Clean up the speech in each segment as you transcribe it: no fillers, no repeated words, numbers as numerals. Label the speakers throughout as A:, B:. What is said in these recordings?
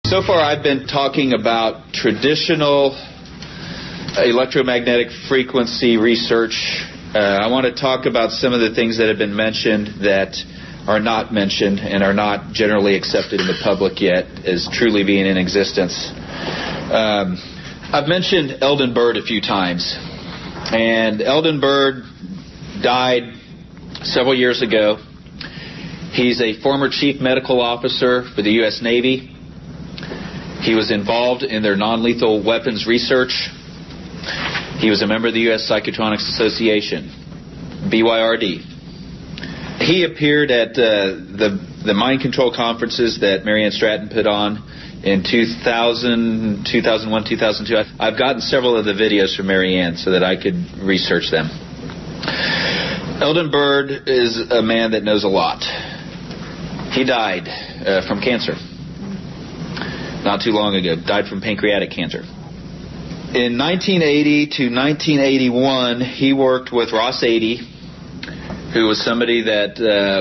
A: So far I've been talking about traditional electromagnetic frequency research. I want to talk about some of the things that have been mentioned that are not mentioned and are not generally accepted in the public yet as truly being in existence. I've mentioned Eldon Bird a few times, and Eldon Bird died several years ago. He's a former chief medical officer for the U.S. Navy. He was involved in their non-lethal weapons research. He was a member of the U.S. Psychotronics Association, BYRD. He appeared at the mind control conferences that Marianne Stratton put on in 2000, 2001, 2002. I've gotten several of the videos from Marianne so that I could research them. Eldon Bird is a man that knows a lot. He died from cancer not too long ago. Died from pancreatic cancer. In 1980 to 1981, he worked with Ross 80, who was somebody that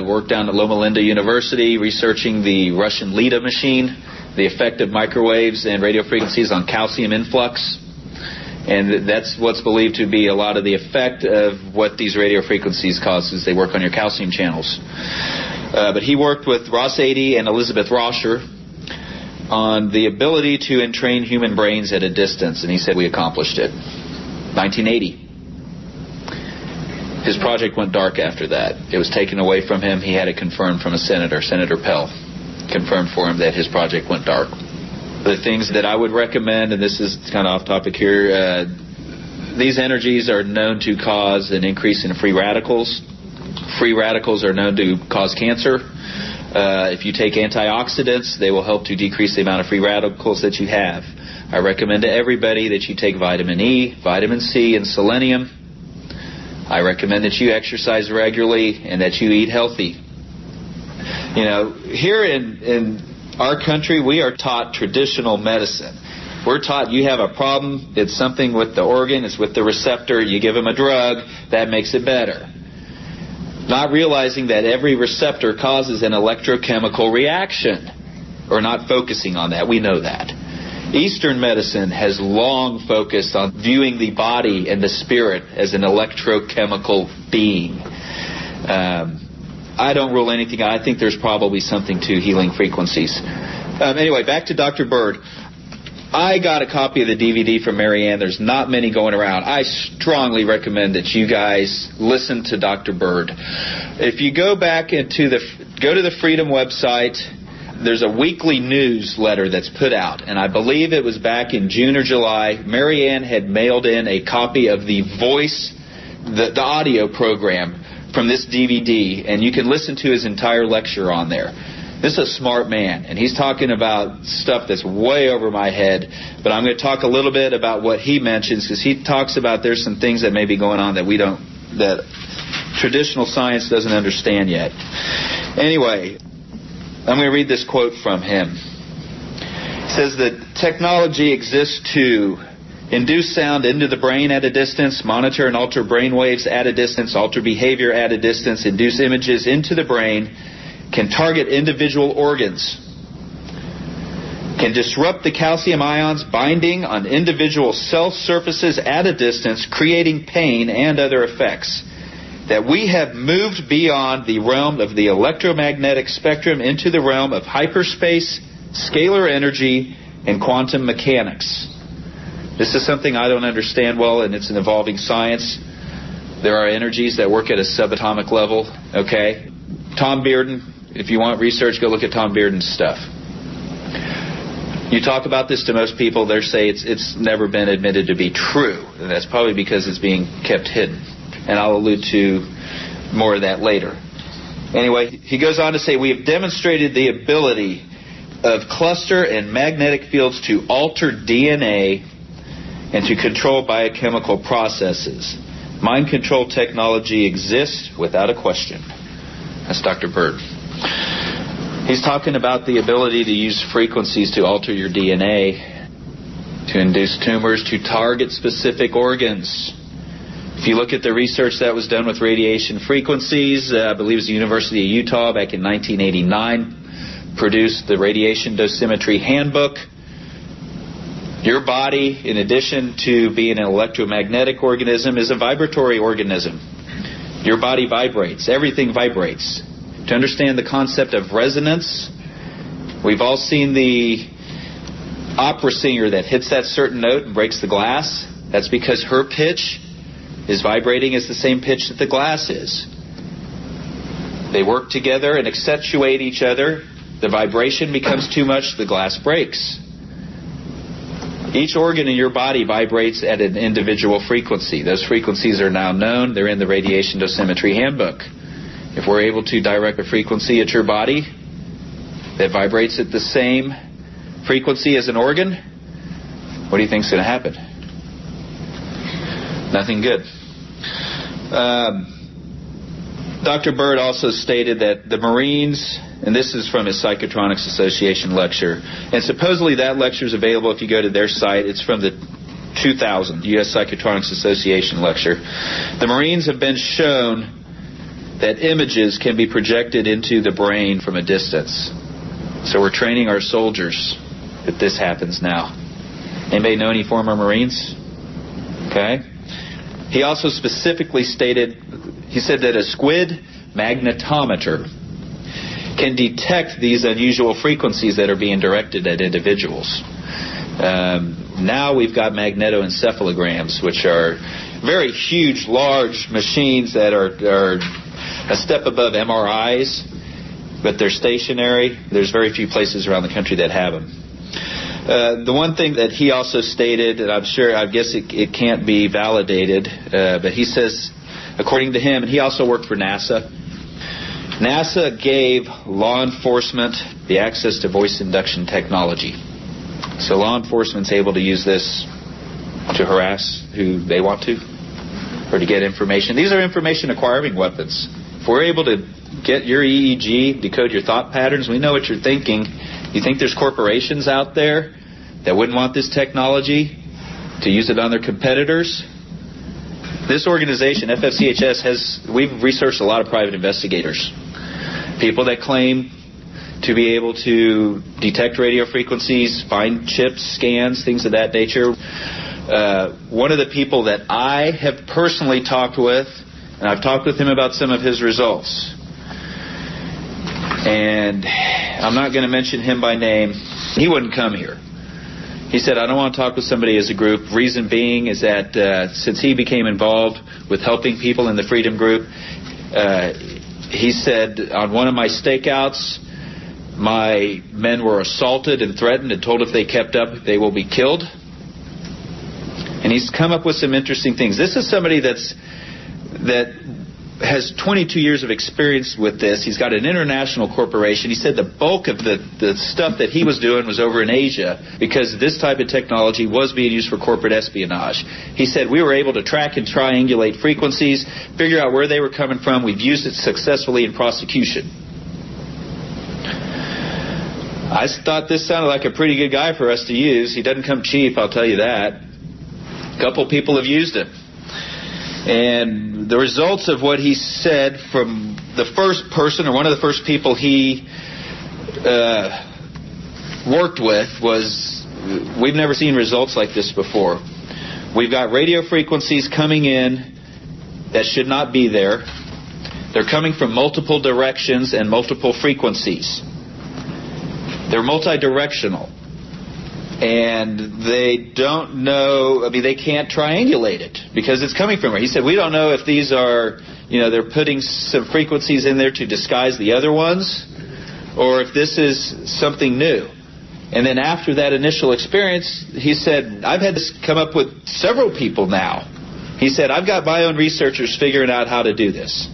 A: worked down at Loma Linda University researching the Russian Leda machine, the effect of microwaves and radio frequencies on calcium influx. And that's what's believed to be a lot of the effect of what these radio frequencies cause as they work on your calcium channels. But he worked with Ross 80 and Elizabeth Roscher on the ability to entrain human brains at a distance, and he said we accomplished it. 1980. His project went dark after that. It was taken away from him. He had it confirmed from a senator, Senator Pell, confirmed for him that his project went dark. The things that I would recommend, and this is kind of off topic here, these energies are known to cause an increase in free radicals. Free radicals are known to cause cancer. If you take antioxidants, they will help to decrease the amount of free radicals that you have. I recommend to everybody that you take vitamin E, vitamin C, and selenium. I recommend that you exercise regularly and that you eat healthy. You know, here in our country, we are taught traditional medicine. We're taught you have a problem, it's something with the organ, it's with the receptor, you give them a drug, that makes it better. Not realizing that every receptor causes an electrochemical reaction, or not focusing on that. We know that. Eastern medicine has long focused on viewing the body and the spirit as an electrochemical being. I don't rule anything out. I think there's probably something to healing frequencies. Anyway, back to Dr. Bird. I got a copy of the DVD from Marianne. There's not many going around. I strongly recommend that you guys listen to Dr. Bird. If you go back go to the Freedom website, there's a weekly newsletter that's put out, and I believe it was back in June or July. Marianne had mailed in a copy of the the audio program from this DVD, and you can listen to his entire lecture on there. This is a smart man, and he's talking about stuff that's way over my head, but I'm going to talk a little bit about what he mentions, because he talks about there's some things that may be going on that traditional science doesn't understand yet. Anyway, I'm going to read this quote from him. He says that technology exists to induce sound into the brain at a distance, monitor and alter brain waves at a distance, alter behavior at a distance, induce images into the brain, can target individual organs, can disrupt the calcium ions binding on individual cell surfaces at a distance, creating pain and other effects. That we have moved beyond the realm of the electromagnetic spectrum into the realm of hyperspace, scalar energy, and quantum mechanics. This is something I don't understand well, and it's an evolving science. There are energies that work at a subatomic level, okay? Tom Bearden, if you want research, go look at Tom Bearden's stuff. You talk about this to most people, they say it's never been admitted to be true. And that's probably because it's being kept hidden. And I'll allude to more of that later. Anyway, he goes on to say, we have demonstrated the ability of cluster and magnetic fields to alter DNA and to control biochemical processes. Mind control technology exists without a question. That's Dr. Bird. He's talking about the ability to use frequencies to alter your DNA, to induce tumors, to target specific organs. If you look at the research that was done with radiation frequencies, I believe it was the University of Utah back in 1989, produced the Radiation Dosimetry Handbook. Your body, in addition to being an electromagnetic organism, is a vibratory organism. Your body vibrates. Everything vibrates. To understand the concept of resonance, we've all seen the opera singer that hits that certain note and breaks the glass. That's because her pitch is vibrating as the same pitch that the glass is. They work together and accentuate each other. The vibration becomes too much, the glass breaks. Each organ in your body vibrates at an individual frequency. Those frequencies are now known. They're in the Radiation Dosimetry Handbook. If we're able to direct a frequency at your body that vibrates at the same frequency as an organ, what do you think is going to happen? Nothing good. Dr. Bird also stated that the Marines, and this is from his Psychotronics Association lecture, and supposedly that lecture is available if you go to their site. It's from the 2000 U.S. Psychotronics Association lecture. The Marines have been shown that images can be projected into the brain from a distance. So we're training our soldiers that this happens now. Anybody know any former Marines? Okay. He also specifically stated, he said that a squid magnetometer can detect these unusual frequencies that are being directed at individuals. Now we've got magnetoencephalograms, which are very huge, large machines that are a step above MRIs, but they're stationary. There's very few places around the country that have them. The one thing that he also stated, and I guess it can't be validated, but he says, according to him, and he also worked for NASA, NASA gave law enforcement the access to voice induction technology. So law enforcement's able to use this to harass who they want to, or to get information. These are information acquiring weapons. If we're able to get your EEG, decode your thought patterns, we know what you're thinking. You think there's corporations out there that wouldn't want this technology to use it on their competitors? This organization, FFCHS, we've researched a lot of private investigators. People that claim to be able to detect radio frequencies, find chips, scans, things of that nature. One of the people that I have personally talked with, and I've talked with him about some of his results, and I'm not going to mention him by name. He wouldn't come here. He said, I don't want to talk with somebody as a group. Reason being is that since he became involved with helping people in the Freedom Group, he said, on one of my stakeouts, my men were assaulted and threatened and told if they kept up, they will be killed. And he's come up with some interesting things. This is somebody that has 22 years of experience with this. He's got an international corporation. He said the bulk of the stuff that he was doing was over in Asia because this type of technology was being used for corporate espionage. He said we were able to track and triangulate frequencies, figure out where they were coming from. We've used it successfully in prosecution. I thought this sounded like a pretty good guy for us to use. He doesn't come cheap, I'll tell you that. A couple people have used it. And the results of what he said from the first person, or one of the first people he worked with, was we've never seen results like this before. We've got radio frequencies coming in that should not be there. They're coming from multiple directions and multiple frequencies. They're multi-directional. And they don't know, they can't triangulate it because it's coming from where. He said, we don't know if these are, they're putting some frequencies in there to disguise the other ones, or if this is something new. And then after that initial experience, he said, I've had this come up with several people now. He said, I've got my own researchers figuring out how to do this.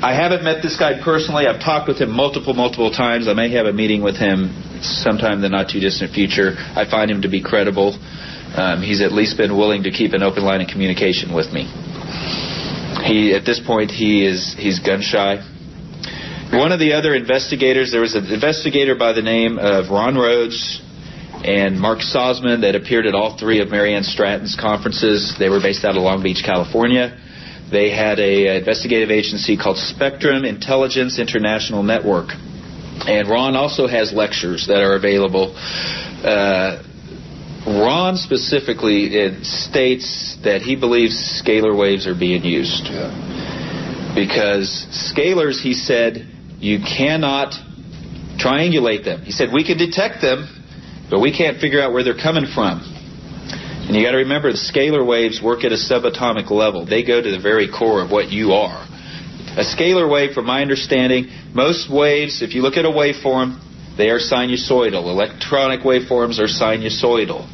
A: I haven't met this guy personally. I've talked with him multiple times. I may have a meeting with him sometime in the not-too-distant future. I find him to be credible. He's at least been willing to keep an open line of communication with me. At this point, he's gun-shy. One of the other investigators, there was an investigator by the name of Ron Rhodes and Mark Sosman that appeared at all three of Marianne Stratton's conferences. They were based out of Long Beach, California. They had an investigative agency called Spectrum Intelligence International Network. And Ron also has lectures that are available. Ron specifically states that he believes scalar waves are being used. Yeah. Because scalars, he said, you cannot triangulate them. He said we can detect them, but we can't figure out where they're coming from. And you got to remember, the scalar waves work at a subatomic level. They go to the very core of what you are. A scalar wave, from my understanding, most waves, if you look at a waveform, they are sinusoidal. Electronic waveforms are sinusoidal.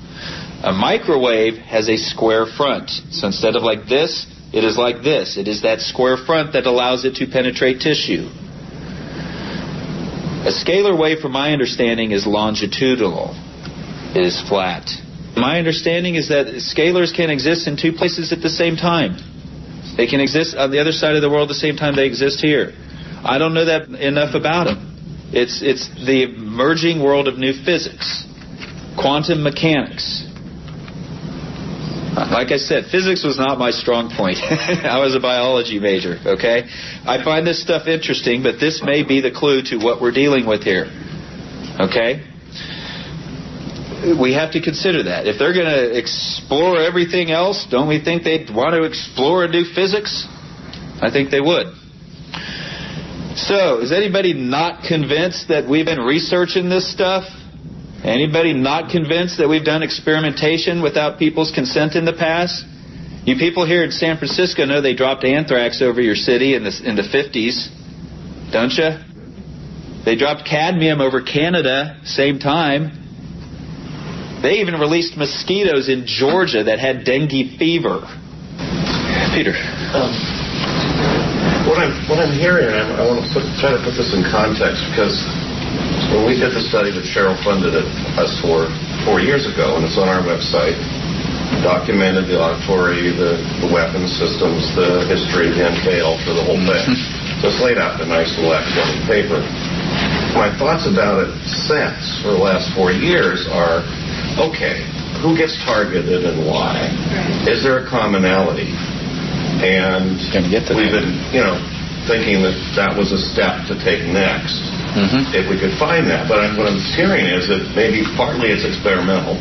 A: A microwave has a square front. So instead of like this, it is like this. It is that square front that allows it to penetrate tissue. A scalar wave, from my understanding, is longitudinal. It is flat. My understanding is that scalars can exist in two places at the same time. They can exist on the other side of the world at the same time they exist here. I don't know that enough about them. It's the emerging world of new physics, quantum mechanics. Like I said, physics was not my strong point. I was a biology major, okay? I find this stuff interesting, but this may be the clue to what we're dealing with here, okay? We have to consider that. If they're going to explore everything else, don't we think they'd want to explore a new physics? I think they would. So, is anybody not convinced that we've been researching this stuff? Anybody not convinced that we've done experimentation without people's consent in the past? You people here in San Francisco know they dropped anthrax over your city in the 50s, don't you? They dropped cadmium over Canada, same time. They even released mosquitoes in Georgia that had dengue fever. Peter.
B: What I'm hearing, I want to try to put this in context, because when we did the study that Cheryl funded us for 4 years ago, and it's on our website, documented the auditory, the weapons systems, the history, the NK Ultra, the whole thing. So it's laid out in a nice little academic paper. My thoughts about it since, for the last 4 years, are, okay, who gets targeted and why? Right. Is there a commonality? And we've been, thinking that was a step to take next, if we could find that. But what I'm hearing is that maybe partly it's experimental,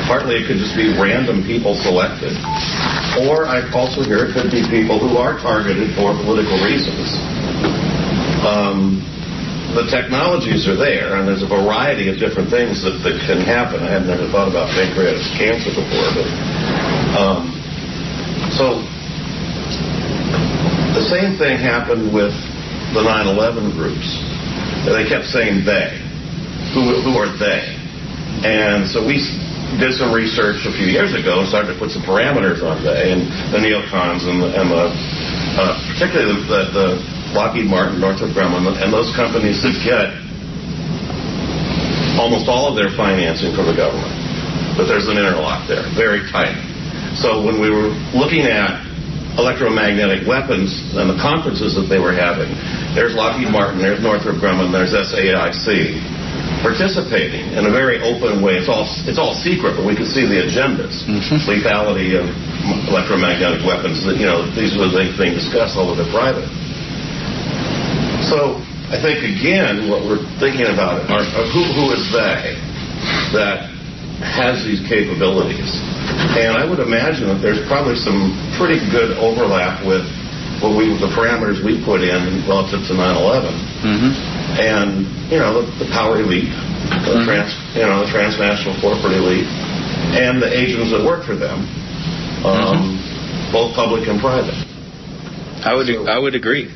B: partly it could just be random people selected, or I also hear it could be people who are targeted for political reasons. The technologies are there, and there's a variety of different things that can happen. I had never thought about pancreatic cancer before, but so the same thing happened with the 9/11 groups. They kept saying they. Who are they? And so we did some research a few years ago and started to put some parameters on they, and the neocons and particularly the Lockheed Martin, Northrop Grumman, and those companies that get almost all of their financing from the government. But there's an interlock there, very tight. So when we were looking at electromagnetic weapons and the conferences that they were having, there's Lockheed Martin, there's Northrop Grumman, there's SAIC participating in a very open way. It's all secret, but we could see the agendas, lethality of electromagnetic weapons. These were things being discussed, although they're private. So I think again, what we're thinking about are who is they that has these capabilities. And I would imagine that there's probably some pretty good overlap with the parameters we put in relative to 9/11. And the power elite, the transnational corporate elite, and the agents that work for them, both public and private.
A: I would agree.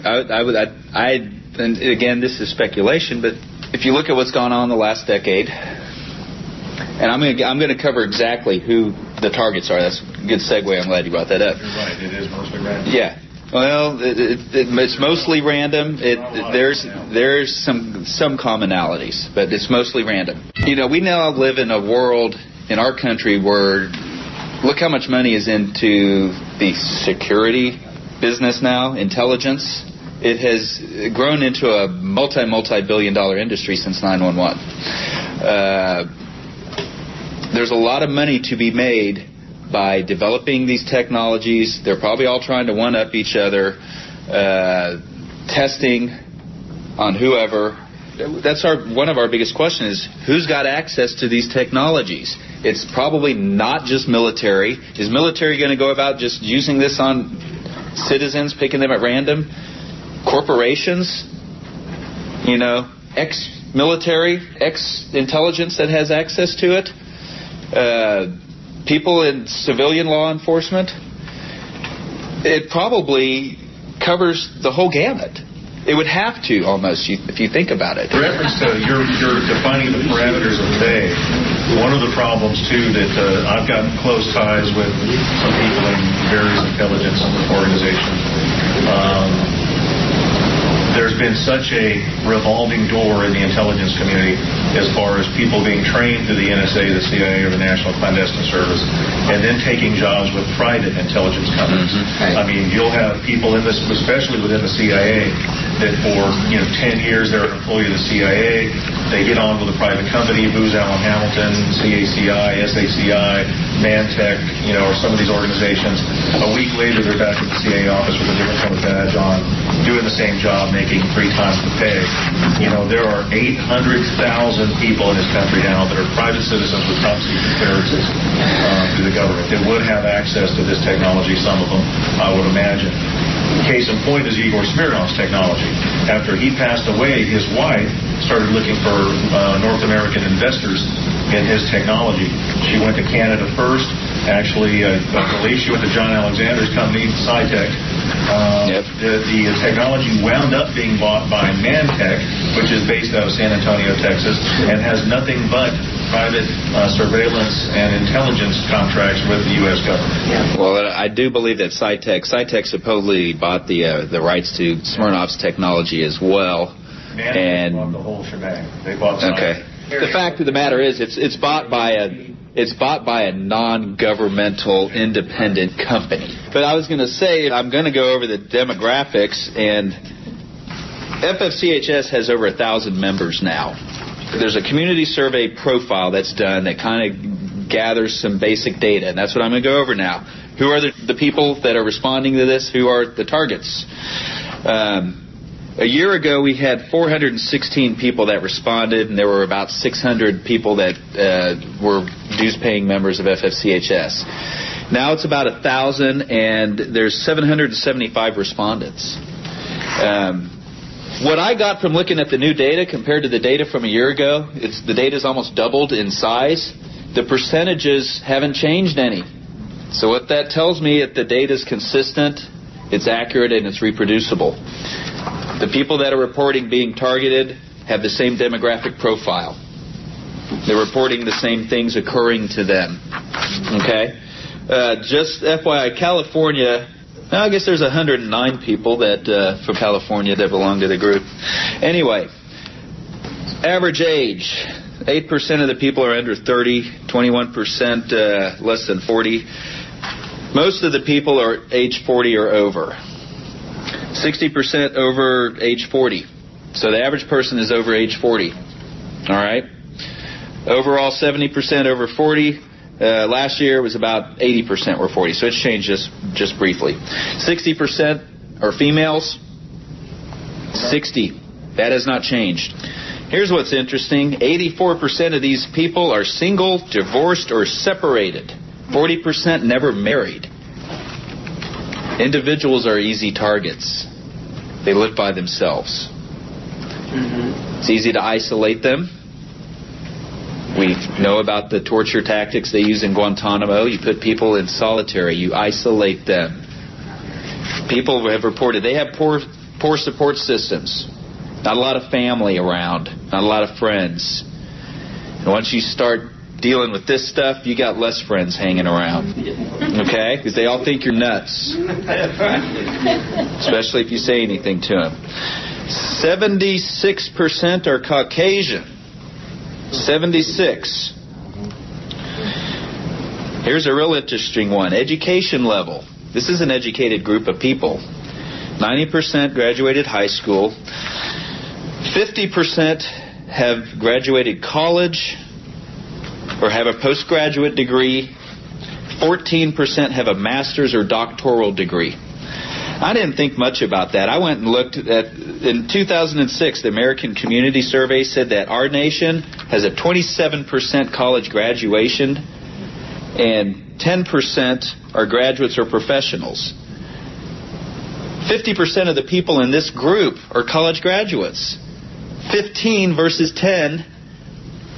A: And again, this is speculation, but if you look at what's gone on in the last decade, and I'm going to cover exactly who the targets are. That's a good segue. I'm glad you brought that up.
C: You're right. It is mostly random.
A: Yeah. Well, it's mostly random. There's some commonalities, but it's mostly random. We now live in a world in our country where look how much money is into the security business now, intelligence. It has grown into a multi-billion-dollar industry since 9/11. There's a lot of money to be made by developing these technologies. They're probably all trying to one-up each other, testing on whoever. one of our biggest questions is who's got access to these technologies? It's probably not just military. Is military going to go about just using this on citizens, picking them at random? Corporations? Ex-military, ex-intelligence that has access to it? People in civilian law enforcement? It probably covers the whole gamut. It would have to, almost, if you think about it.
C: In reference to you're defining the parameters of pay, one of the problems, too, that I've gotten close ties with some people in various intelligence organizations. There's been such a revolving door in the intelligence community as far as people being trained through the NSA, the CIA, or the National Clandestine Service, and then taking jobs with private intelligence companies.
A: Mm-hmm.
C: I mean, you'll have people in this, especially within the CIA, that for 10 years they're an employee of the CIA. They get on with a private company, Booz Allen Hamilton, CACI, SACI, Mantech, or some of these organizations. A week later, they're back at the CIA office with a different kind of badge on, doing the same job, making 3 times the pay. There are 800,000 people in this country now that are private citizens with top secret clearances through the government that would have access to this technology, some of them, I would imagine. Case in point is Igor Smirnov's technology. After he passed away, his wife started looking for North American investors in his technology. She went to Canada first. Actually, I believe she went to John Alexander's company, Scitech. The technology wound up being bought by Mantech, which is based out of San Antonio, Texas, and has nothing but private surveillance and intelligence contracts with the U.S. government.
A: Yeah. Well, I do believe that Scitech supposedly bought the rights to Smirnov's technology as well.
C: Mantech bought the whole shebang. They bought Scitech.
A: Okay. The fact of the matter is, it's bought by a non-governmental independent company. But I was going to say, I'm going to go over the demographics, and FFCHS has over 1,000 members now. There's a community survey profile that's done that kind of gathers some basic data, and that's what I'm going to go over now. Who are the people that are responding to this? Who are the targets? A year ago, we had 416 people that responded, and there were about 600 people that were dues-paying members of FFCHS. Now it's about 1,000, and there's 775 respondents. What I got from looking at the new data compared to the data from a year ago, the data's almost doubled in size. The percentages haven't changed any. So what that tells me is the data's consistent, it's accurate, and it's reproducible. The people that are reporting being targeted have the same demographic profile. They're reporting the same things occurring to them. Okay? Just FYI, California, I guess there's 109 people that from California that belong to the group. Anyway, average age, 8% of the people are under 30, 21% less than 40. Most of the people are age 40 or over. 60% over age 40. So the average person is over age 40. All right? Overall, 70% over 40. Last year it was about 80% were 40. So it's changed just briefly. 60% are females. 60. That has not changed. Here's what's interesting. 84% of these people are single, divorced, or separated. 40% never married. Individuals are easy targets. They live by themselves. It's easy to isolate them. We know about the torture tactics they use in Guantanamo. You put people in solitary. You isolate them. People have reported they have poor support systems. Not a lot of family around. Not a lot of friends. And once you start dealing with this stuff, you got less friends hanging around. Okay? Because they all think you're nuts. Especially if you say anything to them. 76% are Caucasian. 76. Here's a real interesting one. Education level. This is an educated group of people. 90% graduated high school. 50% have graduated college or have a postgraduate degree. 14% have a master's or doctoral degree. I didn't think much about that. I went and looked at, in 2006, the American Community Survey said that our nation has a 27% college graduation and 10% are graduates or professionals. 50% of the people in this group are college graduates. 15 versus 10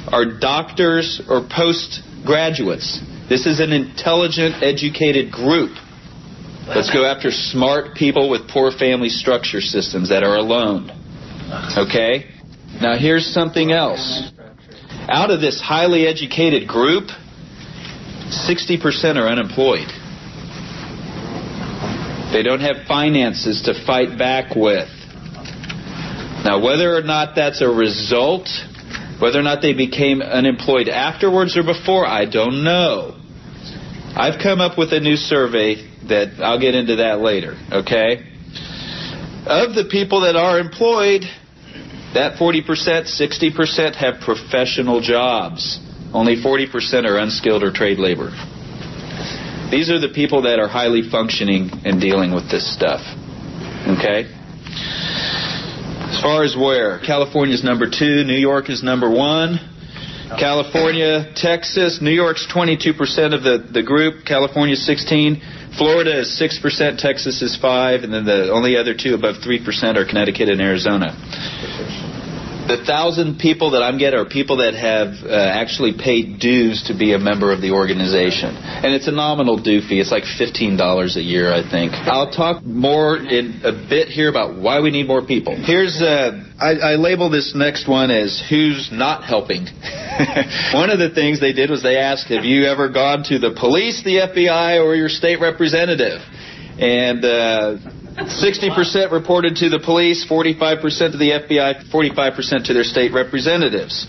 A: are doctors or postgraduates. This is an intelligent, educated group. Let's go after smart people with poor family structure systems that are alone. Okay? Now here's something else. Out of this highly educated group, 60% are unemployed. They don't have finances to fight back with. Now, whether or not that's a result, whether or not they became unemployed afterwards or before, I don't know. I've come up with a new survey that I'll get into that later, okay? Of the people that are employed, that 40%, 60% have professional jobs. Only 40% are unskilled or trade labor. These are the people that are highly functioning and dealing with this stuff. Okay? As far as where? California's number 2. New York is number 1. California, Texas. New York's 22% of the group. California's 16. Florida is 6%. Texas is 5. And then the only other two above 3% are Connecticut and Arizona. The 1,000 people that I'm getting are people that have actually paid dues to be a member of the organization. And it's a nominal due fee. It's like $15 a year, I think. I'll talk more in a bit here about why we need more people. Here's, I label this next one as who's not helping. One of the things they did was they asked, have you ever gone to the police, the FBI, or your state representative? And 60% reported to the police, 45% to the FBI, 45% to their state representatives.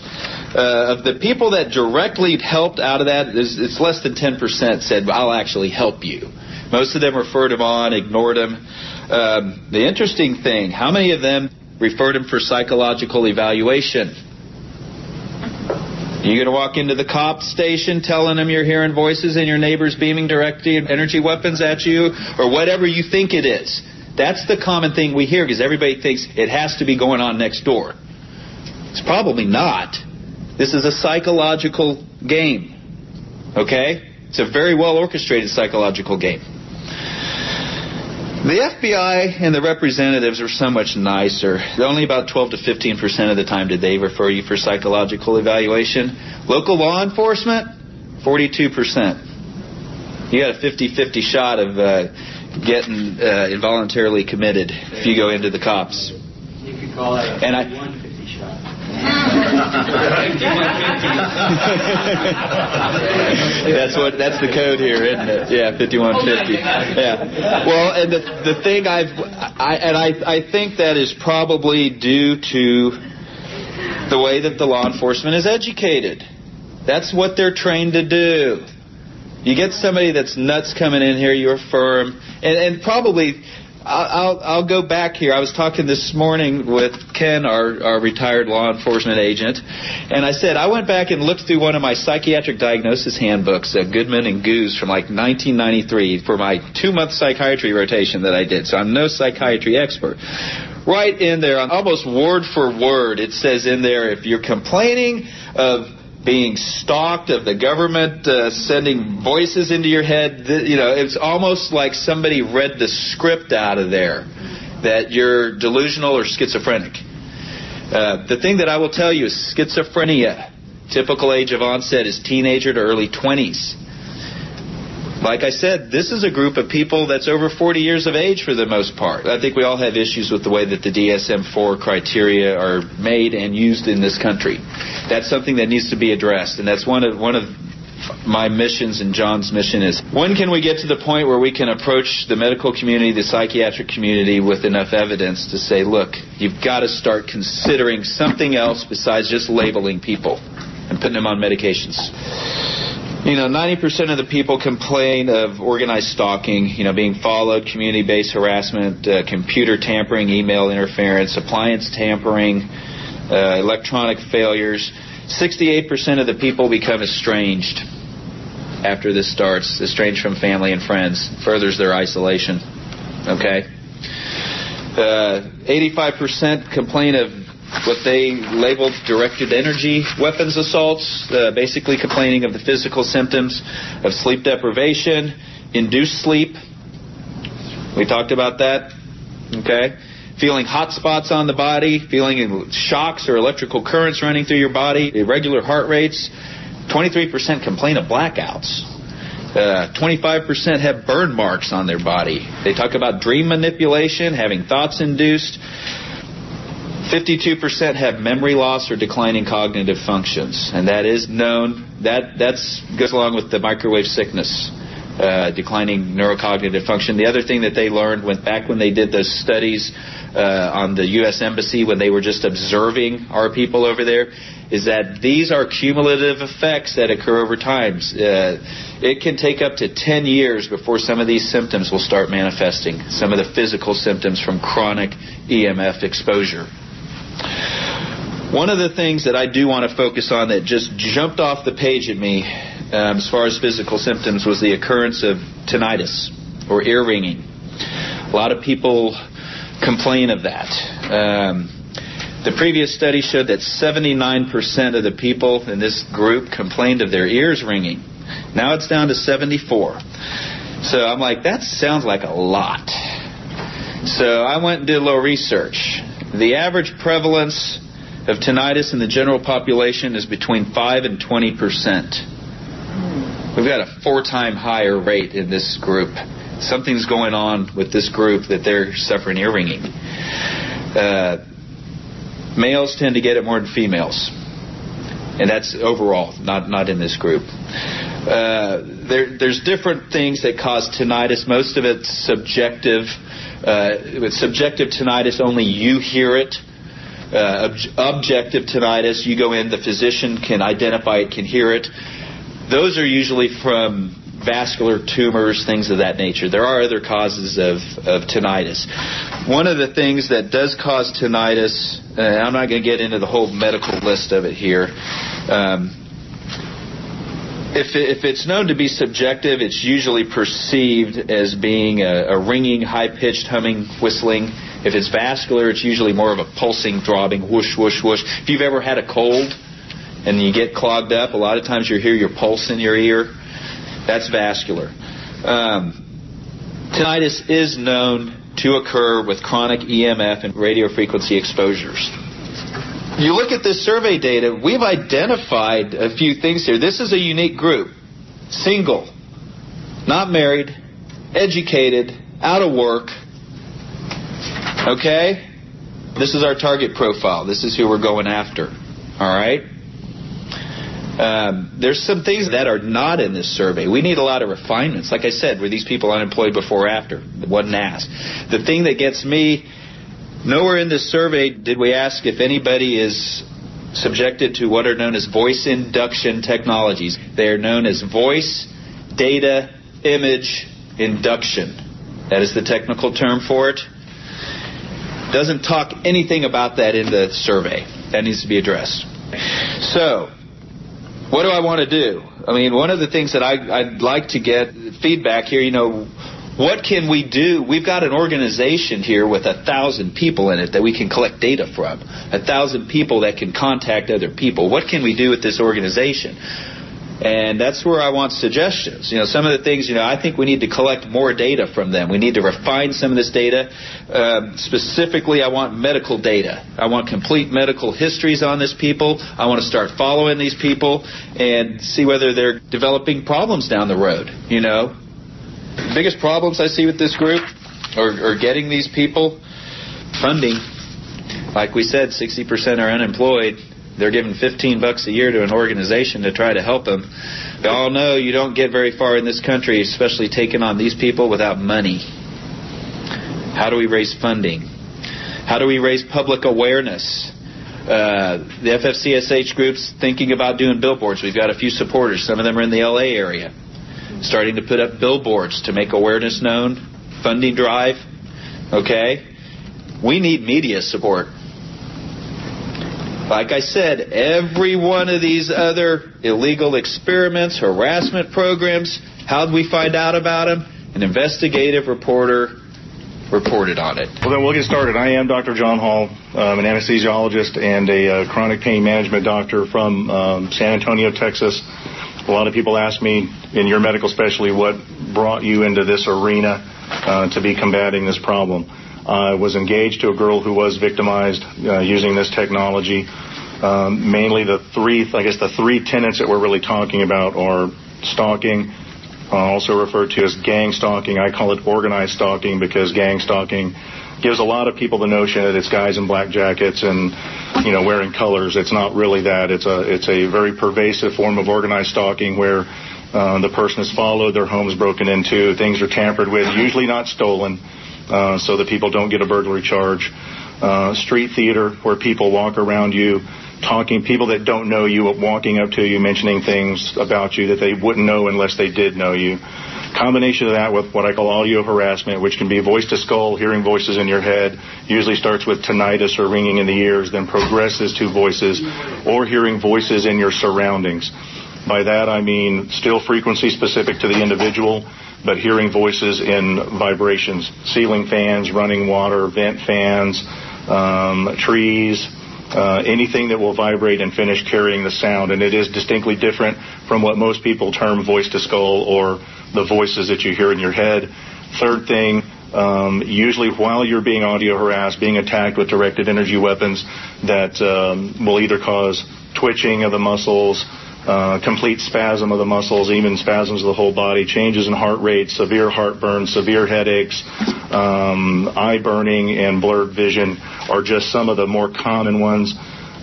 A: Of the people that directly helped out of that, it's less than 10% said, I'll actually help you. Most of them referred them on, ignored them. The interesting thing, how many of them referred them for psychological evaluation? You going to walk into the cop station telling them you're hearing voices and your neighbor's beaming directed energy weapons at you, or whatever you think it is? That's the common thing we hear because everybody thinks it has to be going on next door. It's probably not. This is a psychological game. Okay? It's a very well orchestrated psychological game. The FBI and the representatives are so much nicer. Only about 12 to 15% of the time did they refer you for psychological evaluation. Local law enforcement, 42%. You got a 50-50 shot of getting involuntarily committed if you go into the cops.
D: You could call that a 51-50 shot.
A: That's the code here, isn't it? Yeah, 5150. Yeah. Well, and the thing I think that is probably due to the way that the law enforcement is educated. That's what they're trained to do. You get somebody that's nuts coming in here, you're firm, and probably. I'll go back here. I was talking this morning with Ken, our retired law enforcement agent, and I said I went back and looked through one of my psychiatric diagnosis handbooks, Goodman and Goose, from like 1993 for my 2-month psychiatry rotation that I did. So I'm no psychiatry expert. Right in there, almost word for word, it says in there, if you're complaining of being stalked, of the government sending voices into your head, it's almost like somebody read the script out of there, that you're delusional or schizophrenic. The thing that I will tell you is schizophrenia, typical age of onset is teenager to early 20s. Like I said, this is a group of people that's over 40 years of age for the most part. I think we all have issues with the way that the DSM-4 criteria are made and used in this country. That's something that needs to be addressed, and that's one of my missions and John's mission is, when can we get to the point where we can approach the medical community, the psychiatric community with enough evidence to say, look, you've got to start considering something else besides just labeling people and putting them on medications. 90% of the people complain of organized stalking, being followed, community-based harassment, computer tampering, email interference, appliance tampering, electronic failures. 68% of the people become estranged after this starts, estranged from family and friends, furthers their isolation. Okay? 85% complain of what they labeled directed energy weapons assaults, basically complaining of the physical symptoms of sleep deprivation, induced sleep. We talked about that. Okay. Feeling hot spots on the body, feeling shocks or electrical currents running through your body, irregular heart rates. 23% complain of blackouts. 25% have burn marks on their body. They talk about dream manipulation, having thoughts induced. 52% have memory loss or declining cognitive functions, and that is known. That goes along with the microwave sickness, declining neurocognitive function. The other thing that they learned when they did those studies on the U.S. Embassy when they were just observing our people over there is that these are cumulative effects that occur over time. It can take up to 10 years before some of these symptoms will start manifesting, some of the physical symptoms from chronic EMF exposure. One of the things that I do want to focus on that just jumped off the page at me as far as physical symptoms was the occurrence of tinnitus or ear ringing. A lot of people complain of that. The previous study showed that 79% of the people in this group complained of their ears ringing. Now it's down to 74. So I'm like, that sounds like a lot. So I went and did a little research. The average prevalence of tinnitus in the general population is between 5 and 20%. We've got a 4-time higher rate in this group. Something's going on with this group that they're suffering ear ringing. Males tend to get it more than females. And that's overall, not in this group. There's different things that cause tinnitus. Most of it's subjective. With subjective tinnitus, only you hear it. Objective tinnitus, you go in, the physician can identify it, can hear it. Those are usually from vascular tumors, things of that nature. There are other causes of tinnitus. One of the things that does cause tinnitus, I'm not going to get into the whole medical list of it here. If it's known to be subjective, it's usually perceived as being a ringing, high-pitched humming, whistling. If it's vascular, it's usually more of a pulsing, throbbing, whoosh, whoosh, whoosh. If you've ever had a cold and you get clogged up, a lot of times you hear your pulse in your ear. That's vascular. Tinnitus is known to occur with chronic EMF and radio frequency exposures. You look at this survey data, we've identified a few things here. This is a unique group. Single, not married, educated, out of work. Okay? This is our target profile. This is who we're going after. All right? There's some things that are not in this survey. We need a lot of refinements. Like I said, were these people unemployed before or after? It wasn't asked. The thing that gets me, nowhere in this survey did we ask if anybody is subjected to what are known as voice induction technologies. They are known as voice data image induction. That is the technical term for it. Doesn't talk anything about that in the survey. That needs to be addressed. So, what do I want to do? I mean, one of the things that I'd like to get feedback here, what can we do? We've got an organization here with 1,000 people in it that we can collect data from. 1,000 people that can contact other people. What can we do with this organization? And that's where I want suggestions. Some of the things, I think we need to collect more data from them. We need to refine some of this data. Specifically, I want medical data. I want complete medical histories on these people. I want to start following these people and see whether they're developing problems down the road. The biggest problems I see with this group are getting these people funding. Like we said, 60% are unemployed. They're giving $15 a year to an organization to try to help them. We all know you don't get very far in this country, especially taking on these people without money. How do we raise funding? How do we raise public awareness? The FFCSH group's thinking about doing billboards. We've got a few supporters. Some of them are in the LA area. Starting to put up billboards to make awareness known. Funding drive. Okay? We need media support. Like I said, every one of these other illegal experiments, harassment programs, how did we find out about them? An investigative reporter reported on it.
E: Well, then we'll get started. I am Dr. John Hall, an anesthesiologist and a chronic pain management doctor from San Antonio, Texas. A lot of people ask me, in your medical specialty, what brought you into this arena to be combating this problem. I was engaged to a girl who was victimized using this technology. Mainly the three tenets that we're really talking about are stalking, also referred to as gang stalking. I call it organized stalking because gang stalking gives a lot of people the notion that it's guys in black jackets and, wearing colors. It's not really that. It's a very pervasive form of organized stalking where the person is followed, their home is broken into, things are tampered with, usually not stolen, so that people don't get a burglary charge. Street theater, where people walk around you, talking, people that don't know you, walking up to you, mentioning things about you that they wouldn't know unless they did know you. Combination of that with what I call audio harassment, which can be voice to skull, hearing voices in your head, usually starts with tinnitus or ringing in the ears, then progresses to voices or hearing voices in your surroundings. By that I mean still frequency specific to the individual, but hearing voices in vibrations, ceiling fans, running water, vent fans, trees, anything that will vibrate and finish carrying the sound. And it is distinctly different from what most people term voice to skull or the voices that you hear in your head. Third thing, usually while you're being audio harassed, being attacked with directed energy weapons that will either cause twitching of the muscles, complete spasm of the muscles, even spasms of the whole body, changes in heart rate, severe heartburn, severe headaches, eye burning, and blurred vision are just some of the more common ones.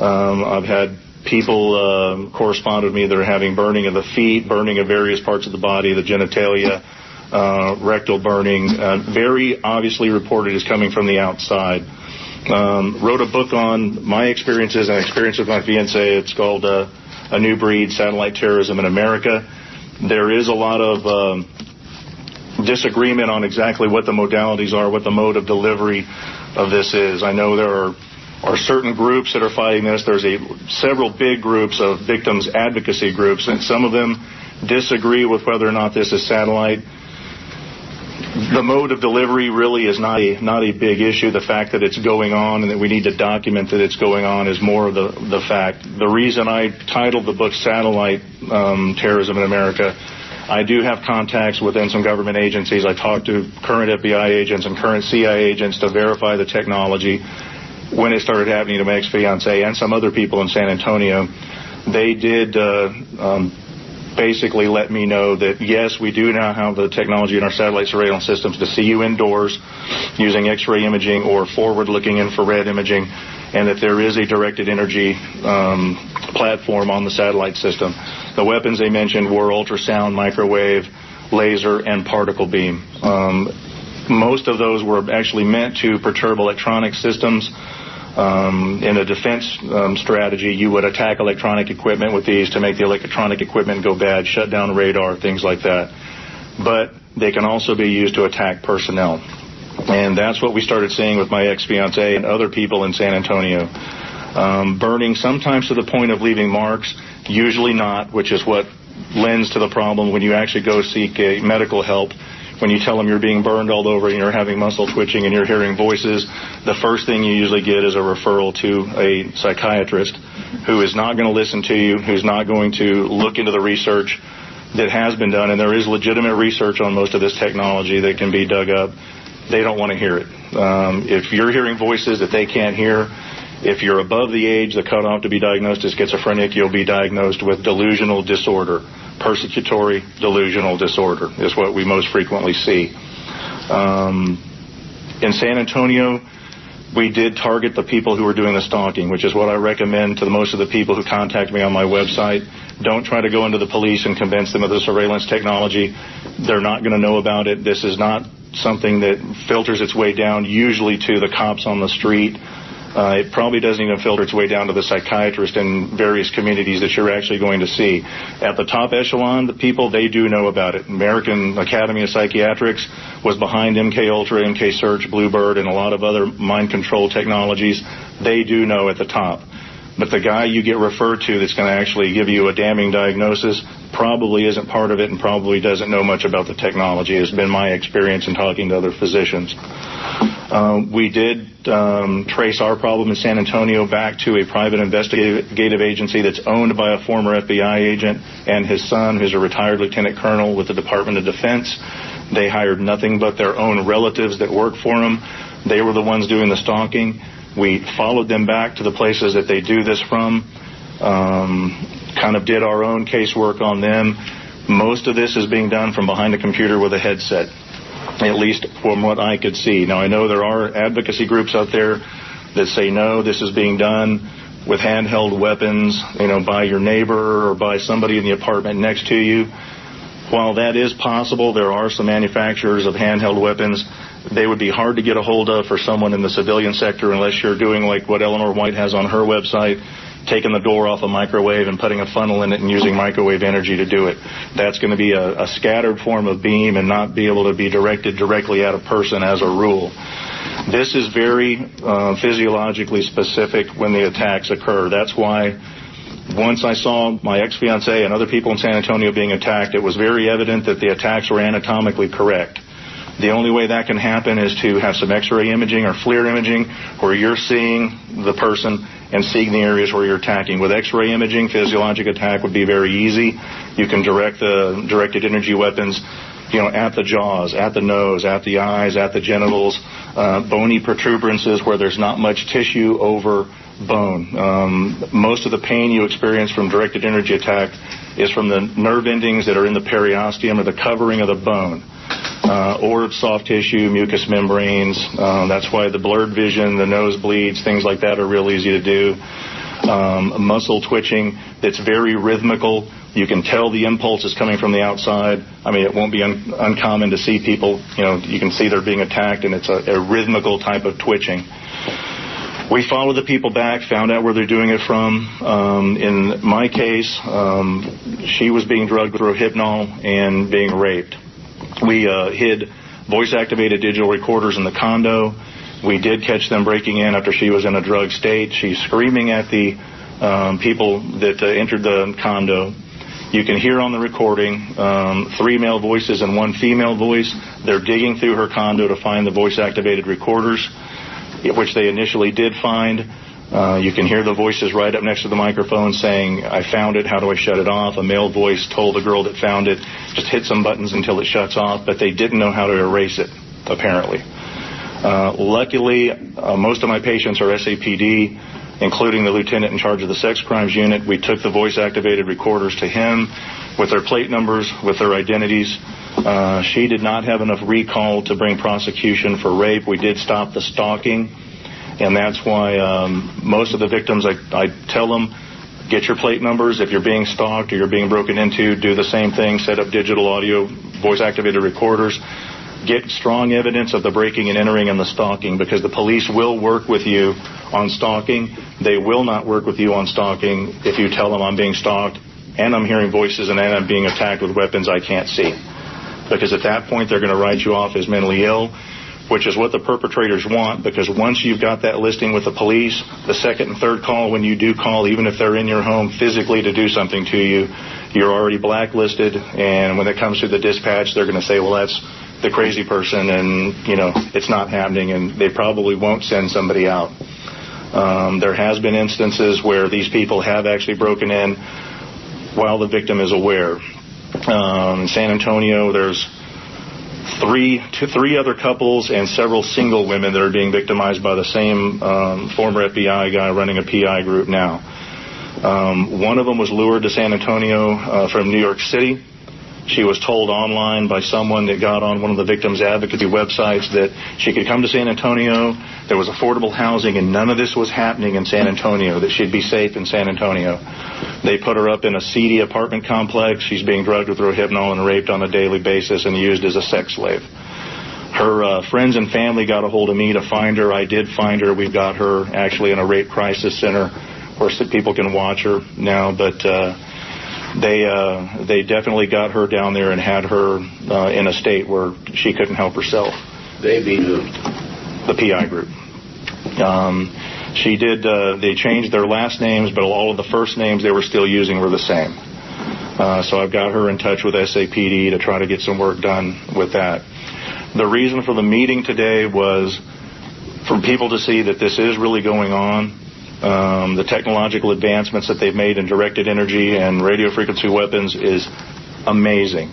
E: I've had people correspond with me that are having burning of the feet, burning of various parts of the body, the genitalia, rectal burning, very obviously reported as coming from the outside. Wrote a book on my experiences and experience with my fiancée. It's called A New Breed, Satellite Terrorism in America. There is a lot of disagreement on exactly what the modalities are, what the mode of delivery of this is. I know there are certain groups that are fighting this. There's several big groups of victims advocacy groups, and some of them disagree with whether or not this is satellite. The mode of delivery really is not a big issue. The fact that it's going on and that we need to document that it's going on is more of the fact. The reason I titled the book Satellite Terrorism in America, I do have contacts within some government agencies. I talked to current FBI agents and current CIA agents to verify the technology. When it started happening to my ex-fiancée and some other people in San Antonio, they did basically let me know that, yes, we do now have the technology in our satellite surveillance systems to see you indoors using X-ray imaging or forward-looking infrared imaging, and that there is a directed energy platform on the satellite system. The weapons they mentioned were ultrasound, microwave, laser, and particle beam. Most of those were actually meant to perturb electronic systems. In a defense strategy, you would attack electronic equipment with these to make the electronic equipment go bad, shut down radar, things like that. But they can also be used to attack personnel. And that's what we started seeing with my ex-fiancée and other people in San Antonio. Burning sometimes to the point of leaving marks, usually not, which is what lends to the problem when you actually go seek medical help. When you tell them you're being burned all over and you're having muscle twitching and you're hearing voices, the first thing you usually get is a referral to a psychiatrist who is not going to listen to you, who's not going to look into the research that has been done. And there is legitimate research on most of this technology that can be dug up. They don't want to hear it. If you're hearing voices that they can't hear, if you're above the age, the cutoff to be diagnosed as schizophrenic, you'll be diagnosed with delusional disorder. Persecutory delusional disorder is what we most frequently see. In San Antonio, we did target the people who were doing the stalking, which is what I recommend to most of the people who contact me on my website. Don't try to go into the police and convince them of the surveillance technology. They're not going to know about it. This is not something that filters its way down usually to the cops on the street. It probably doesn't even filter its way down to the psychiatrist in various communities that you're actually going to see. At the top echelon, the people, they do know about it. American Academy of Psychiatrics was behind MK Ultra, MK Search, Bluebird, and a lot of other mind control technologies. They do know at the top. But the guy you get referred to that's going to actually give you a damning diagnosis probably isn't part of it and probably doesn't know much about the technology. It's been my experience in talking to other physicians. We did trace our problem in San Antonio back to a private investigative agency that's owned by a former FBI agent and his son, who's a retired lieutenant colonel with the Department of Defense. They hired nothing but their own relatives that worked for them. They were the ones doing the stalking. We followed them back to the places that they do this from, kind of did our own casework on them. Most of this is being done from behind a computer with a headset, at least from what I could see. Now, I know there are advocacy groups out there that say, no, this is being done with handheld weapons, by your neighbor or by somebody in the apartment next to you. While that is possible, there are some manufacturers of handheld weapons. They would be hard to get a hold of for someone in the civilian sector unless you're doing like what Eleanor White has on her website, taking the door off a microwave and putting a funnel in it and using microwave energy to do it. That's going to be a scattered form of beam and not be able to be directed directly at a person as a rule. This is very physiologically specific when the attacks occur. That's why once I saw my ex-fiancée and other people in San Antonio being attacked, it was very evident that the attacks were anatomically correct. The only way that can happen is to have some X-ray imaging or FLIR imaging where you're seeing the person and seeing the areas where you're attacking. With X-ray imaging, physiologic attack would be very easy. You can direct the directed energy weapons, at the jaws, at the nose, at the eyes, at the genitals, bony protuberances where there's not much tissue over bone. Most of the pain you experience from directed energy attack is from the nerve endings that are in the periosteum or the covering of the bone. Or soft tissue, mucous membranes. That's why the blurred vision, the nosebleeds, things like that are real easy to do. Muscle twitching that's very rhythmical. You can tell the impulse is coming from the outside. I mean, it won't be uncommon to see people, you can see they're being attacked, and it's a rhythmical type of twitching. We followed the people back, found out where they're doing it from. In my case, she was being drugged through Hypnol and being raped. We hid voice-activated digital recorders in the condo. We did catch them breaking in after she was in a drugged state. She's screaming at the people that entered the condo. You can hear on the recording 3 male voices and 1 female voice. They're digging through her condo to find the voice-activated recorders, which they initially did find. You can hear the voices right up next to the microphone saying, I found it, how do I shut it off? A male voice told the girl that found it, just hit some buttons until it shuts off, but they didn't know how to erase it, apparently. Luckily, most of my patients are SAPD, including the lieutenant in charge of the sex crimes unit. We took the voice-activated recorders to him with their plate numbers, with their identities. She did not have enough recall to bring prosecution for rape. We did stop the stalking. And that's why most of the victims, I tell them, get your plate numbers. If you're being stalked or you're being broken into, do the same thing. Set up digital audio, voice-activated recorders. Get strong evidence of the breaking and entering and the stalking, because the police will work with you on stalking. They will not work with you on stalking if you tell them I'm being stalked and I'm hearing voices and I'm being attacked with weapons I can't see. Because at that point, they're going to write you off as mentally ill, which is what the perpetrators want, because once you've got that listing with the police, the second and third call, when you do call, even if they're in your home physically to do something to you, you're already blacklisted, and when it comes to the dispatch, they're going to say, well, that's the crazy person, and, it's not happening, and they probably won't send somebody out. There has been instances where these people have actually broken in while the victim is aware. In San Antonio, there's three other couples and several single women that are being victimized by the same former FBI guy running a PI group now. One of them was lured to San Antonio from New York City. She was told online by someone that got on one of the victims' advocacy websites that she could come to San Antonio, there was affordable housing, and none of this was happening in San Antonio, that she'd be safe in San Antonio. They put her up in a seedy apartment complex. She's being drugged with Rohypnol and raped on a daily basis and used as a sex slave. Her friends and family got a hold of me to find her. I did find her. We've got her actually in a rape crisis center where people can watch her now, but they definitely got her down there and had her in a state where she couldn't help herself.
B: They beat who?
E: The PI group. She did. They changed their last names, but all of the first names they were still using were the same. So I've got her in touch with SAPD to try to get some work done with that. The reason for the meeting today was for people to see that this is really going on. The technological advancements that they've made in directed energy and radio frequency weapons is amazing.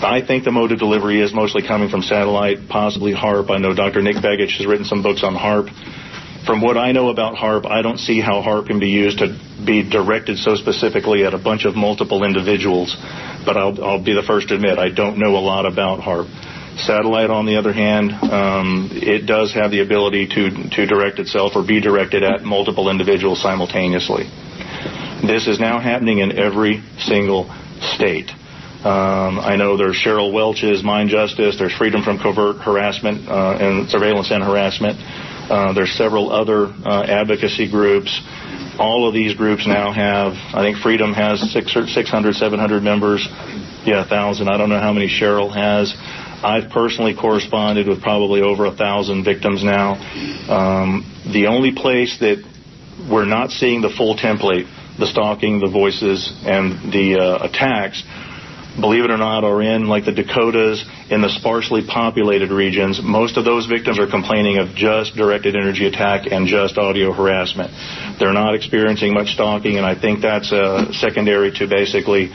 E: I think the mode of delivery is mostly coming from satellite, possibly HARP. I know Dr. Nick Begich has written some books on HARP. From what I know about HARP, I don't see how HARP can be used to be directed so specifically at a bunch of multiple individuals. But I'll be the first to admit I don't know a lot about HARP. Satellite, on the other hand, it does have the ability to direct itself or be directed at multiple individuals simultaneously. This is now happening in every single state. I know there's Cheryl Welch's Mind Justice, there's Freedom from Covert Harassment and Surveillance and Harassment. There's several other advocacy groups. All of these groups now have, I think Freedom has 600, 700 members. Yeah, 1,000. I don't know how many Cheryl has. I've personally corresponded with probably over 1,000 victims now. The only place that we're not seeing the full template, the stalking, the voices, and the attacks, believe it or not, are in like the Dakotas, in the sparsely populated regions. Most of those victims are complaining of just directed energy attack and just audio harassment. They're not experiencing much stalking, and I think that's secondary to basically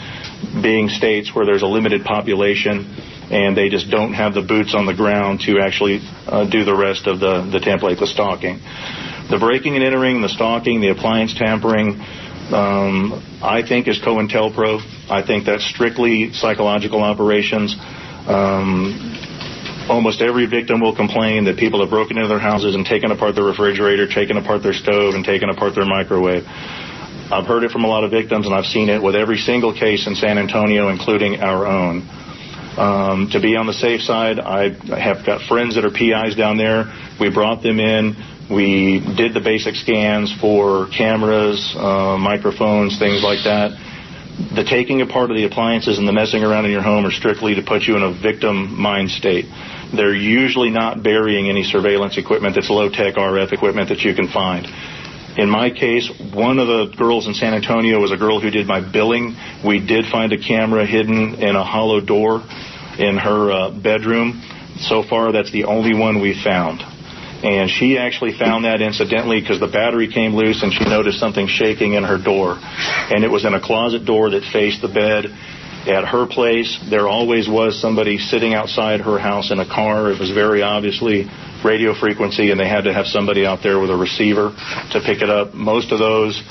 E: being states where there's a limited population and they just don't have the boots on the ground to actually do the rest of the template, the stalking. The breaking and entering, the stalking, the appliance tampering, I think is COINTELPRO. I think that's strictly psychological operations. Almost every victim will complain that people have broken into their houses and taken apart their refrigerator, taken apart their stove, and taken apart their microwave. I've heard it from a lot of victims, and I've seen it with every single case in San Antonio, including our own. To be on the safe side, I have got friends that are PIs down there. We brought them in. We did the basic scans for cameras, microphones, things like that. The taking apart of the appliances and the messing around in your home are strictly to put you in a victim mind state. They're usually not burying any surveillance equipment that's low-tech RF equipment that you can find. In my case, one of the girls in San Antonio was a girl who did my billing. We did find a camera hidden in a hollow door in her bedroom. So far, that's the only one we found. And she actually found that incidentally because the battery came loose and she noticed something shaking in her door. And it was in a closet door that faced the bed. At her place, there always was somebody sitting outside her house in a car. It was very obviously radio frequency, and they had to have somebody out there with a receiver to pick it up. Most of those,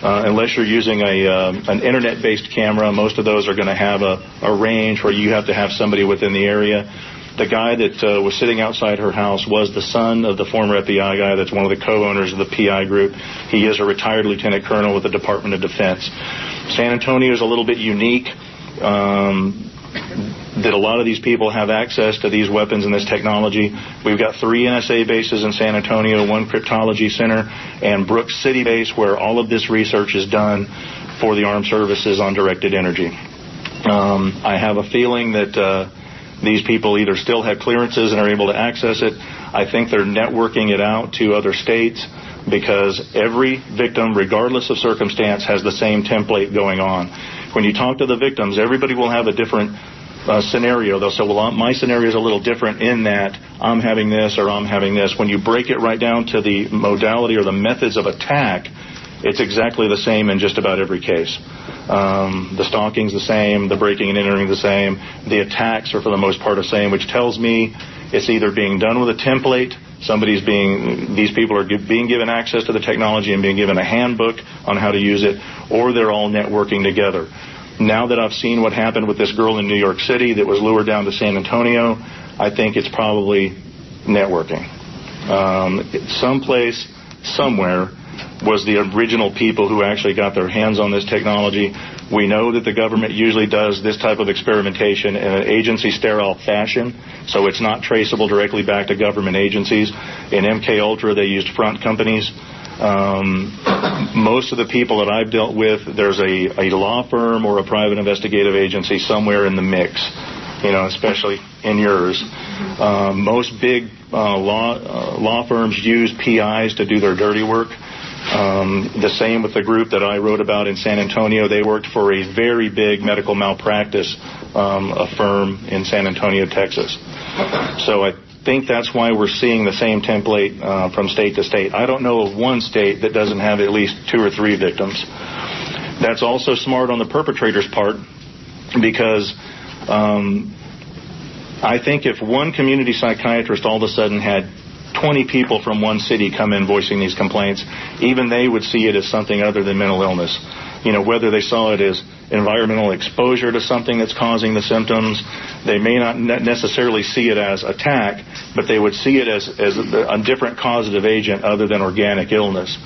E: unless you're using an internet-based camera, most of those are going to have a range where you have to have somebody within the area. The guy that was sitting outside her house was the son of the former FBI guy that's one of the co-owners of the PI group. He is a retired lieutenant colonel with the Department of Defense. San Antonio is a little bit unique. That a lot of these people have access to these weapons and this technology. We've got 3 NSA bases in San Antonio, 1 cryptology center, and Brooks City base where all of this research is done for the armed services on directed energy. I have a feeling that these people either still have clearances and are able to access it. I think they're networking it out to other states because every victim, regardless of circumstance, has the same template going on. When you talk to the victims, everybody will have a different scenario. They'll say, well, my scenario is a little different in that I'm having this or I'm having this. When you break it right down to the modality or the methods of attack, it's exactly the same in just about every case. The stalking's the same, the breaking and entering the same, the attacks are for the most part the same, which tells me it's either being done with a template, these people are being given access to the technology and being given a handbook on how to use it, or they're all networking together. Now that I've seen what happened with this girl in New York City that was lured down to San Antonio, I think it's probably networking. Someplace, somewhere, was the original people who actually got their hands on this technology. We know that the government usually does this type of experimentation in an agency-sterile fashion, so it's not traceable directly back to government agencies. In MKUltra, they used front companies. Most of the people that I've dealt with, there's a law firm or a private investigative agency somewhere in the mix. especially in yours. Most big law firms use PIs to do their dirty work. The same with the group that I wrote about in San Antonio. They worked for a very big medical malpractice firm in San Antonio, Texas. So I think that's why we're seeing the same template from state to state. I don't know of one state that doesn't have at least 2 or 3 victims. That's also smart on the perpetrator's part, because I think if one community psychiatrist all of a sudden had 20 people from one city come in voicing these complaints, even they would see it as something other than mental illness. Whether they saw it as environmental exposure to something that's causing the symptoms, they may not necessarily see it as attack, but they would see it as a different causative agent other than organic illness.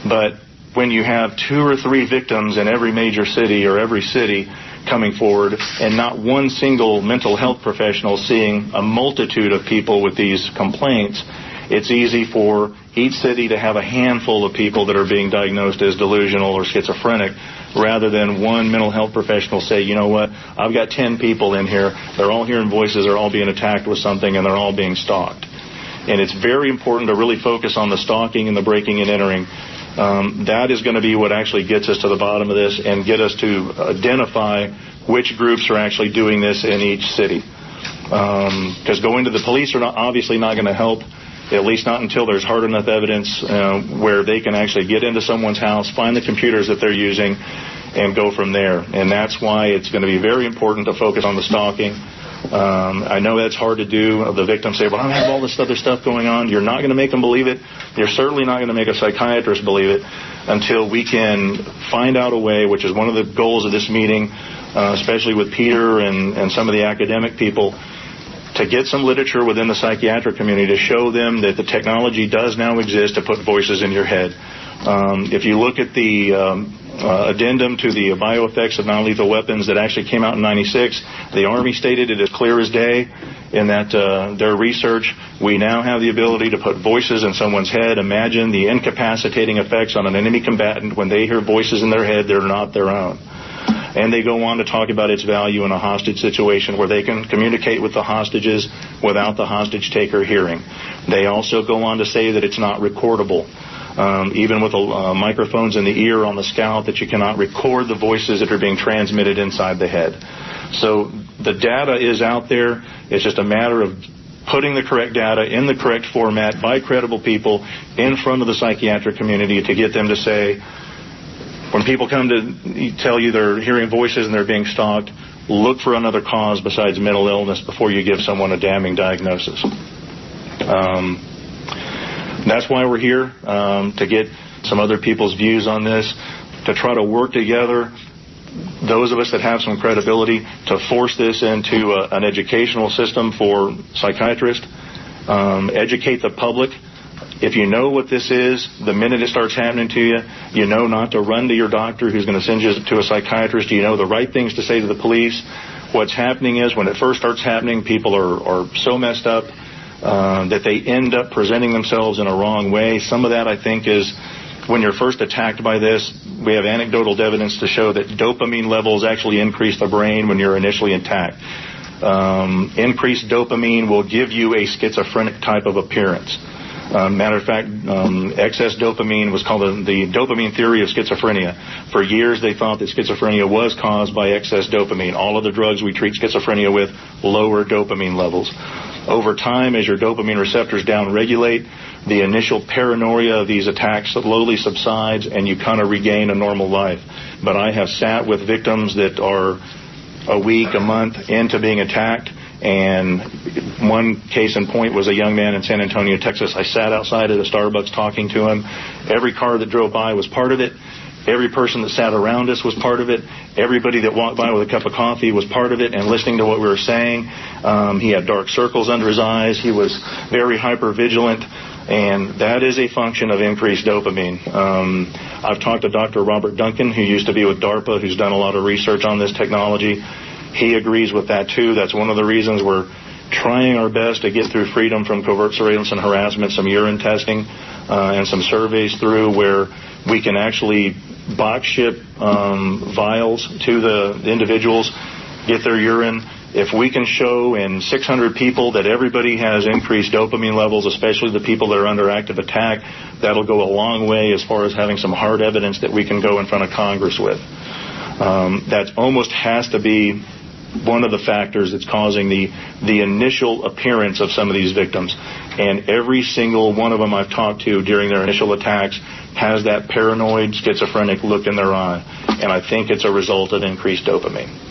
E: But when you have 2 or 3 victims in every major city or every city coming forward, and not one single mental health professional seeing a multitude of people with these complaints, it's easy for each city to have a handful of people that are being diagnosed as delusional or schizophrenic, rather than one mental health professional say, you know what, I've got 10 people in here, they're all hearing voices, they're all being attacked with something, and they're all being stalked. And it's very important to really focus on the stalking and the breaking and entering. That is going to be what actually gets us to the bottom of this and get us to identify which groups are actually doing this in each city. Because going to the police are obviously not going to help, at least not until there's hard enough evidence where they can actually get into someone's house, find the computers that they're using, and go from there. And that's why it's going to be very important to focus on the stalking. I know that's hard to do. The victims say, well, I have all this other stuff going on. You're not going to make them believe it. You're certainly not going to make a psychiatrist believe it until we can find out a way, which is one of the goals of this meeting, especially with Peter and some of the academic people, to get some literature within the psychiatric community to show them that the technology does now exist to put voices in your head. If you look at the addendum to the bioeffects of non-lethal weapons that actually came out in '96, the Army stated it as clear as day in that their research, we now have the ability to put voices in someone's head. Imagine the incapacitating effects on an enemy combatant when they hear voices in their head that are not their own. And they go on to talk about its value in a hostage situation where they can communicate with the hostages without the hostage taker hearing. They also go on to say that it's not recordable. Even with microphones in the ear on the scalp, that you cannot record the voices that are being transmitted inside the head. So the data is out there. It's just a matter of putting the correct data in the correct format by credible people in front of the psychiatric community to get them to say, when people come to tell you they're hearing voices and they're being stalked, look for another cause besides mental illness before you give someone a damning diagnosis. That's why we're here, to get some other people's views on this, to try to work together, those of us that have some credibility, to force this into an educational system for psychiatrists, educate the public. If you know what this is, the minute it starts happening to you, you know not to run to your doctor who's going to send you to a psychiatrist. You know the right things to say to the police. What's happening is when it first starts happening, people are so messed up that they end up presenting themselves in a wrong way. Some of that, I think, is when you're first attacked by this, we have anecdotal evidence to show that dopamine levels actually increase the brain when you're initially attacked. Increased dopamine will give you a schizophrenic type of appearance. Matter of fact, excess dopamine was called the dopamine theory of schizophrenia. For years, they thought that schizophrenia was caused by excess dopamine. All of the drugs we treat schizophrenia with lower dopamine levels. Over time, as your dopamine receptors downregulate, the initial paranoia of these attacks slowly subsides and you kind of regain a normal life. But I have sat with victims that are a week, a month into being attacked, and one case in point was a young man in San Antonio, Texas. I sat outside at a Starbucks talking to him. Every car that drove by was part of it. Every person that sat around us was part of it. Everybody that walked by with a cup of coffee was part of it and listening to what we were saying. He had dark circles under his eyes. He was very hypervigilant, and that is a function of increased dopamine. I've talked to Dr. Robert Duncan, who used to be with DARPA, who's done a lot of research on this technology. He agrees with that, too. That's one of the reasons we're trying our best to get through freedom from covert surveillance and harassment, some urine testing, and some surveys through where we can actually box ship vials to the individuals, get their urine, If we can show in 600 people that everybody has increased dopamine levels, especially the people that are under active attack, that'll go a long way as far as having some hard evidence that we can go in front of Congress with. That almost has to be one of the factors that's causing the initial appearance of some of these victims. And every single one of them I've talked to during their initial attacks has that paranoid, schizophrenic look in their eye. And I think it's a result of increased dopamine.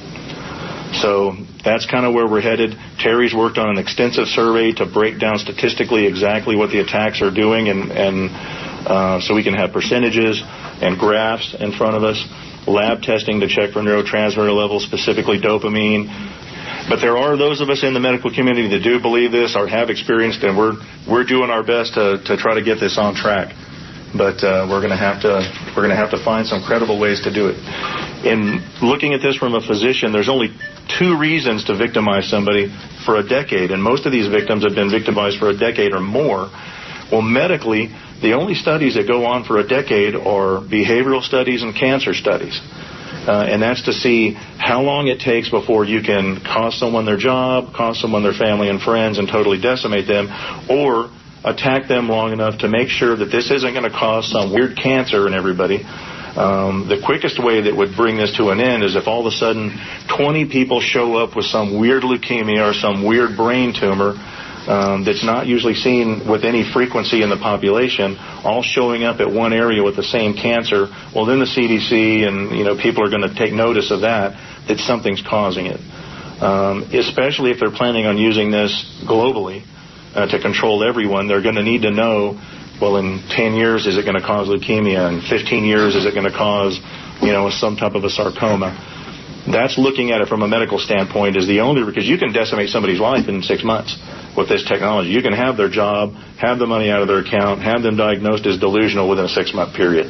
E: So that's kind of where we're headed. Terry's worked on an extensive survey to break down statistically exactly what the attacks are doing, and so we can have percentages and graphs in front of us. Lab testing to check for neurotransmitter levels, specifically dopamine. But there are those of us in the medical community that do believe this or have experienced, and we're doing our best to try to get this on track. But we're going to have to find some credible ways to do it. In looking at this from a physician, there's only 2 reasons to victimize somebody for a decade, and most of these victims have been victimized for a decade or more. Well, medically, the only studies that go on for a decade are behavioral studies and cancer studies. And that's to see how long it takes before you can cost someone their job, cost someone their family and friends, and totally decimate them, or attack them long enough to make sure that this isn't going to cause some weird cancer in everybody. The quickest way that would bring this to an end is if all of a sudden 20 people show up with some weird leukemia or some weird brain tumor that's not usually seen with any frequency in the population, all showing up at one area with the same cancer. Well, then the CDC and people are going to take notice of that something's causing it. Especially if they're planning on using this globally to control everyone, they're going to need to know, well, in 10 years, is it going to cause leukemia? In 15 years, is it going to cause, some type of a sarcoma? That's looking at it from a medical standpoint is the only, because you can decimate somebody's life in 6 months with this technology. You can have their job, have the money out of their account, have them diagnosed as delusional within a 6-month period.